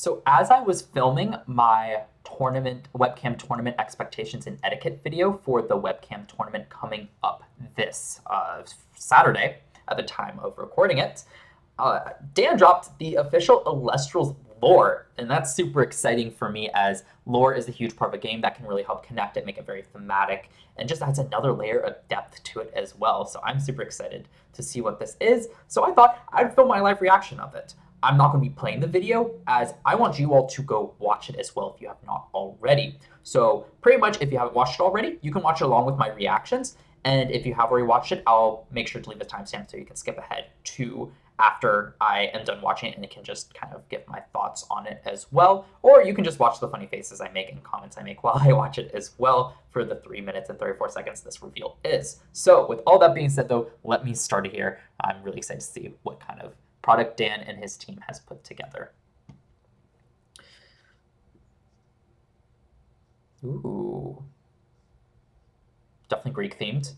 So as I was filming my webcam tournament expectations and etiquette video for the webcam tournament coming up this Saturday at the time of recording it, Dan dropped the official Elestrals lore, and that's super exciting for me as lore is a huge part of a game that can really help connect it, make it very thematic, and just adds another layer of depth to it as well. So I'm super excited to see what this is. So I thought I'd film my live reaction of it. I'm not going to be playing the video as I want you all to go watch it as well if you have not already. So pretty much if you haven't watched it already, you can watch it along with my reactions. And if you have already watched it, I'll make sure to leave a timestamp so you can skip ahead to after I am done watching it and it can just kind of give my thoughts on it as well. Or you can just watch the funny faces I make and comments I make while I watch it as well for the 3 minutes and 34 seconds this reveal is. So with all that being said though, let me start it here. I'm really excited to see what kind of product Dan and his team has put together. Ooh. Definitely Greek themed.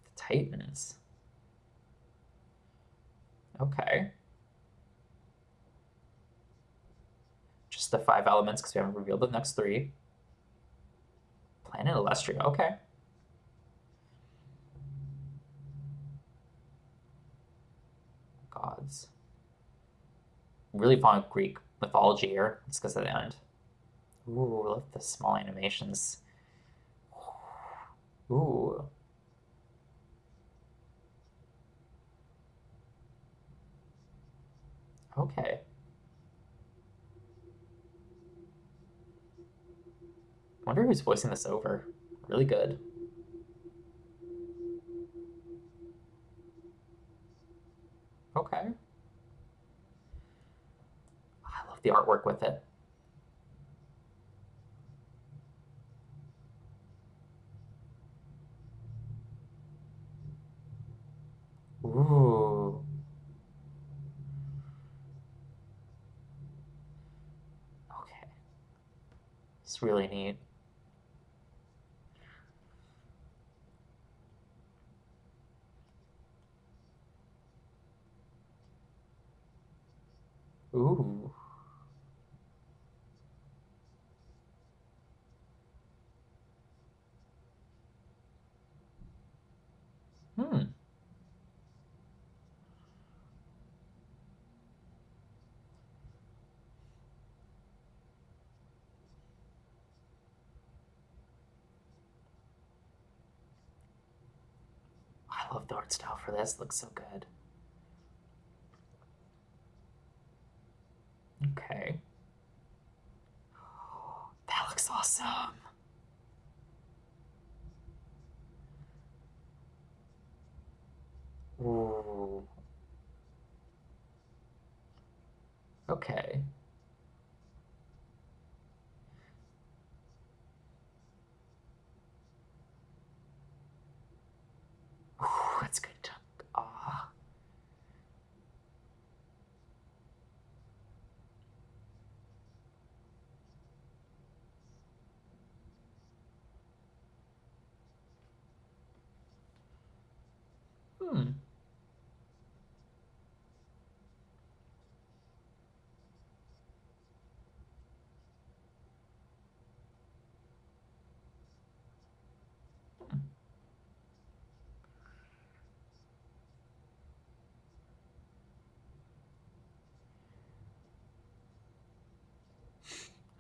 The Titans. Okay. Just the 5 elements because we haven't revealed the next 3. Planet Elestria, okay. Gods. Really fond of Greek mythology here. It's because of the end. Ooh, I love the small animations. Ooh. Okay. Wonder who's voicing this over. Really good. Okay. I love the artwork with it. Ooh. Okay. It's really neat. Ooh. Hmm. I love the art style for this. It looks so good. Okay. That looks awesome. Ooh. Okay. Ooh, that's good. Ah. Hmm.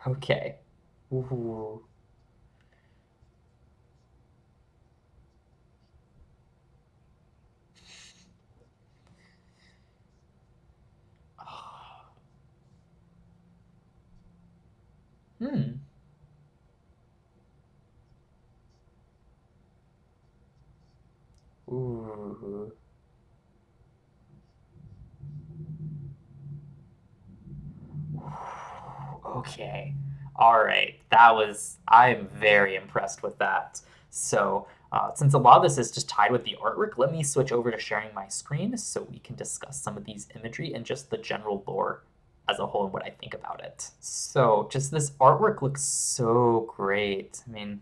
Okay. Ooh. Ah. Hmm. Ooh. Okay. All right. I'm very impressed with that. So, since a lot of this is just tied with the artwork, let me switch over to sharing my screen so we can discuss some of these imagery and just the general lore as a whole and what I think about it. So, just this artwork looks so great. I mean,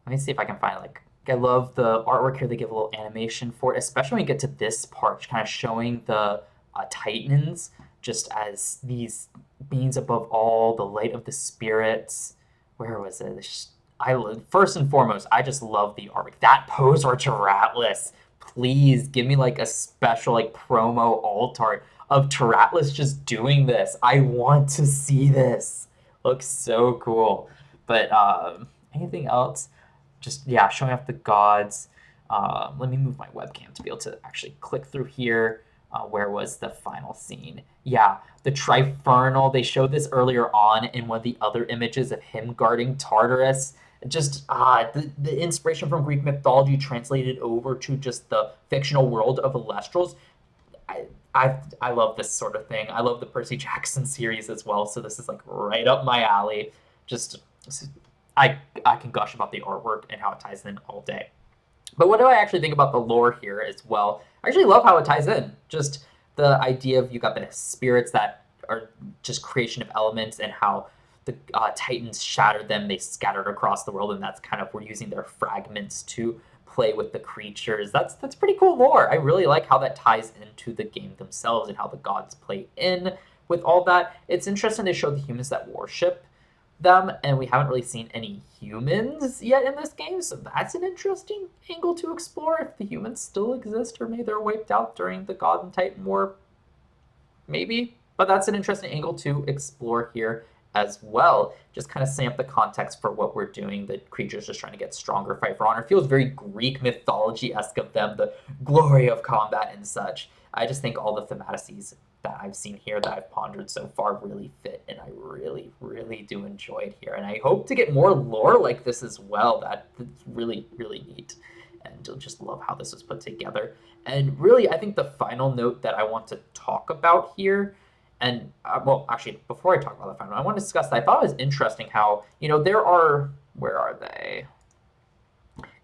let me see if I can find like I love the artwork here. They give a little animation for it, especially when you get to this part, kind of showing the Titans just as these beings above all, the light of the spirits. Where was it? First and foremost, I just love the artwork. That pose or Atlas. Please give me like a special like promo alt art of Atlas just doing this. I want to see this. Looks so cool. But anything else? Just yeah, showing off the gods. Let me move my webcam to be able to actually click through here. Where was the final scene? Yeah, the Trifernal. They showed this earlier on in one of the other images of him guarding Tartarus. Just the inspiration from Greek mythology translated over to just the fictional world of Elestrals. I love this sort of thing. I love the Percy Jackson series as well, so this is like right up my alley. Just I can gush about the artwork and how it ties in all day. But what do I actually think about the lore here as well? I actually love how it ties in. Just the idea of you got the spirits that are just creation of elements and how the Titans shattered them, they scattered across the world, and that's kind of we're using their fragments to play with the creatures. That's pretty cool lore. I really like how that ties into the game themselves and how the gods play in with all that. It's interesting they showed the humans that worship them, and we haven't really seen any humans yet in this game, so that's an interesting angle to explore if the humans still exist or maybe they're wiped out during the God and Titan War. Maybe, but that's an interesting angle to explore here as well. Just kind of setting up the context for what we're doing. The creatures just trying to get stronger, fight for honor. Feels very Greek mythology-esque of them, the glory of combat and such. I just think all the thematices that I've seen here that I've pondered so far really fit, and I really, really do enjoy it here. And I hope to get more lore like this as well. That's really, really neat. And I just love how this was put together. And really, I think the final note that I want to talk about here, and well, actually, before I talk about the final note, I want to discuss that I thought it was interesting how, there are, where are they?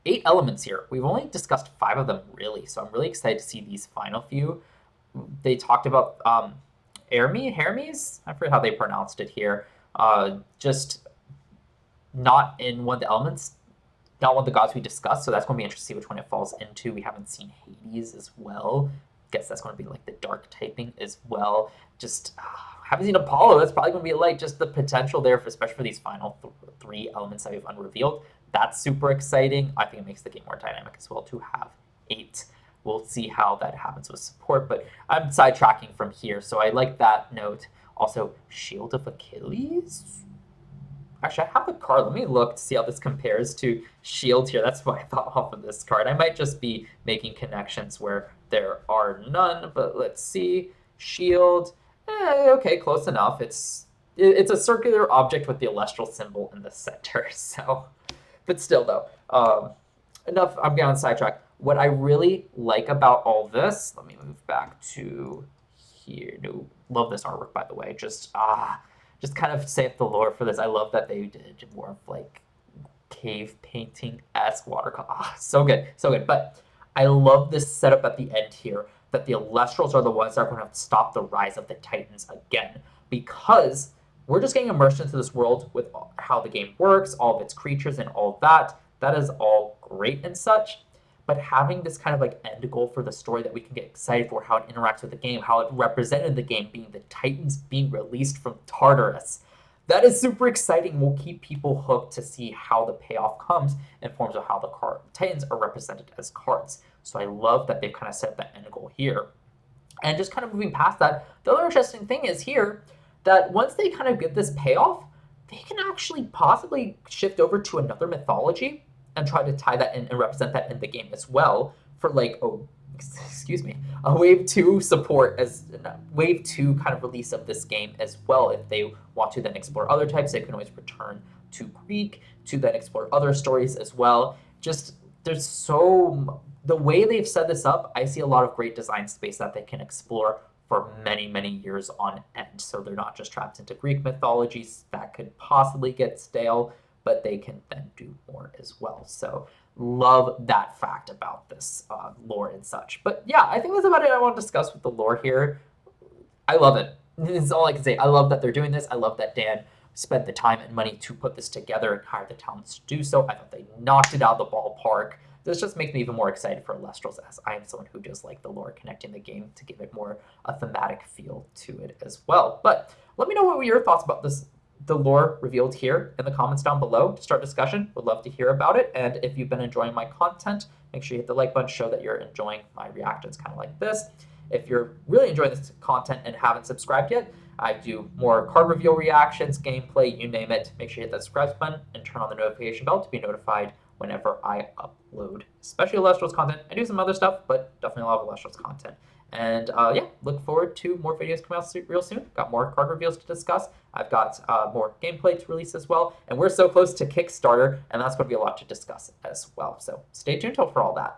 8 elements here. We've only discussed 5 of them, really. So I'm really excited to see these final few. They talked about Hermes? I forget how they pronounced it here. Just not in one of the elements, not one of the gods we discussed, so that's going to be interesting to see which one it falls into. We haven't seen Hades as well. Guess that's going to be like the dark typing as well. Just haven't seen Apollo. That's probably going to be like just the potential there, especially for these final 3 elements that we've unrevealed. That's super exciting. I think it makes the game more dynamic as well to have 8. We'll see how that happens with support, but I'm sidetracking from here, so I like that note. Also, Shield of Achilles? Actually, I have the card. Let me look to see how this compares to Shield here. That's what I thought off of this card. I might just be making connections where there are none, but let's see. Shield, okay, close enough. It's a circular object with the Elestral symbol in the center, so, but still though, enough, I'm getting on sidetrack. What I really like about all this, let me move back to here. No, love this artwork, by the way. Just kind of say up the lore for this. I love that they did more of like cave painting-esque watercolor. So good, so good. But I love this setup at the end here, that the Elestrals are the ones that are going to have to stop the rise of the Titans again, because we're just getting immersed into this world with how the game works, all of its creatures and all that. That is all great and such. But having this kind of like end goal for the story that we can get excited for, how it interacts with the game, how it represented the game being the Titans being released from Tartarus, that is super exciting. Will keep people hooked to see how the payoff comes in forms of how the Titans are represented as cards. So I love that they've kind of set that end goal here. And just kind of moving past that, the other interesting thing is here that once they kind of get this payoff, they can actually possibly shift over to another mythology and try to tie that in and represent that in the game as well for like, a wave 2 support as wave 2 kind of release of this game as well. If they want to then explore other types, they can always return to Greek to then explore other stories as well. Just the way they've set this up, I see a lot of great design space that they can explore for many, many years on end. So they're not just trapped into Greek mythologies that could possibly get stale, but they can then do more as well. So love that fact about this lore and such. But yeah, I think that's about it I want to discuss with the lore here. I love it. This is all I can say. I love that they're doing this. I love that Dan spent the time and money to put this together and hire the talents to do so. I thought they knocked it out of the ballpark. this just makes me even more excited for Elestrals, as I am someone who does like the lore connecting the game to give it more a thematic feel to it as well. But let me know what were your thoughts about this, the lore revealed here, in the comments down below to start discussion. Would love to hear about it. And if you've been enjoying my content, make sure you hit the like button, show that you're enjoying my reactions kind of like this. If you're really enjoying this content and haven't subscribed yet, I do more card reveal reactions, gameplay, you name it. Make sure you hit that subscribe button and turn on the notification bell to be notified whenever I upload, especially Elestrals content. I do some other stuff, but definitely a lot of Elestrals content. And yeah, look forward to more videos coming out real soon. Got more card reveals to discuss. I've got more gameplay to release as well. And we're so close to Kickstarter, and that's going to be a lot to discuss as well. So stay tuned for all that.